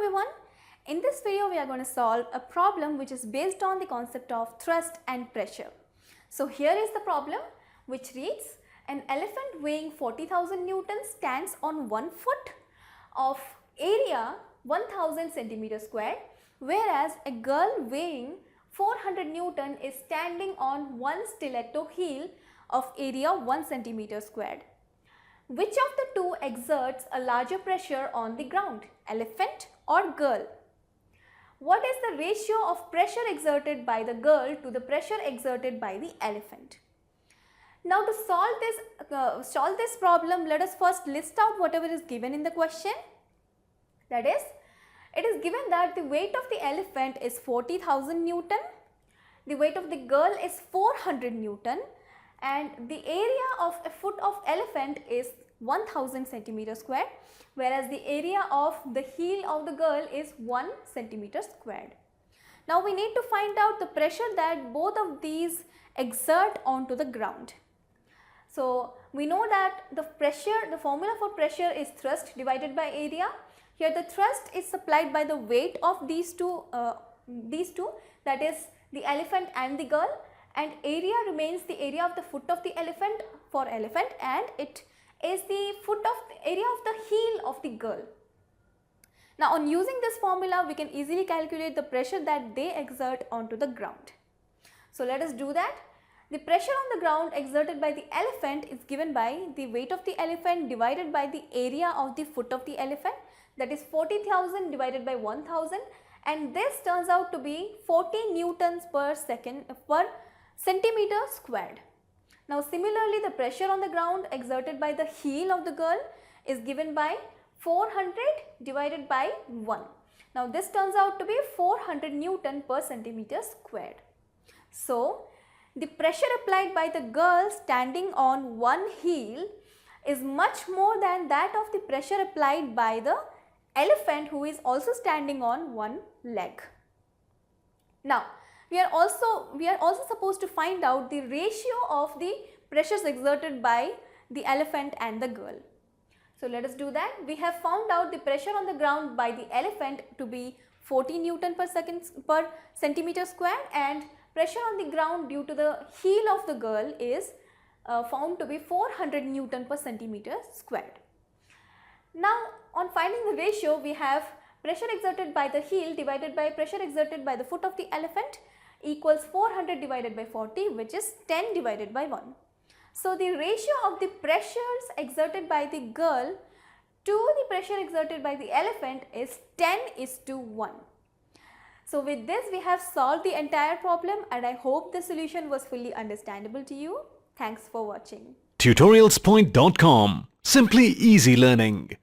everyone. In this video we are going to solve a problem which is based on the concept of thrust and pressure. So here is the problem which reads, an elephant weighing 40,000 newtons stands on 1 foot of area 1000 centimeter squared, whereas a girl weighing 400 newton is standing on 1 stiletto heel of area 1 centimeter squared. Which of the two exerts a larger pressure on the ground, elephant or girl? What is the ratio of pressure exerted by the girl to the pressure exerted by the elephant? Now to solve this problem, let us first list out whatever is given in the question. That is, it is given that the weight of the elephant is 40,000 newton, the weight of the girl is 400 newton, and the area of a foot of elephant is 1000 centimeter squared, whereas the area of the heel of the girl is 1 centimeter squared. Now we need to find out the pressure that both of these exert onto the ground. So we know that the formula for pressure is thrust divided by area. Here the thrust is supplied by the weight of these two, that is the elephant and the girl, and area remains the area of the foot of the elephant for elephant, and it is the area of the heel of the girl. Now on using this formula we can easily calculate the pressure that they exert onto the ground. So let us do that. The pressure on the ground exerted by the elephant is given by the weight of the elephant divided by the area of the foot of the elephant, that is 40,000 divided by 1000, and this turns out to be 40 newtons per centimeter squared. Now similarly, the pressure on the ground exerted by the heel of the girl is given by 400 divided by 1. Now this turns out to be 400 newton per centimeter squared. So the pressure applied by the girl standing on one heel is much more than that of the pressure applied by the elephant who is also standing on one leg. Now we are also supposed to find out the ratio of the pressures exerted by the elephant and the girl. So let us do that. We have found out the pressure on the ground by the elephant to be 40 newton per centimeter squared, and pressure on the ground due to the heel of the girl is found to be 400 newton per centimeter squared. Now on finding the ratio, we have pressure exerted by the heel divided by pressure exerted by the foot of the elephant equals 400 divided by 40, which is 10 divided by 1. So the ratio of the pressures exerted by the girl to the pressure exerted by the elephant is 10:1. So with this we have solved the entire problem, and I hope the solution was fully understandable to you. Thanks for watching. TutorialsPoint.com. Simply easy learning.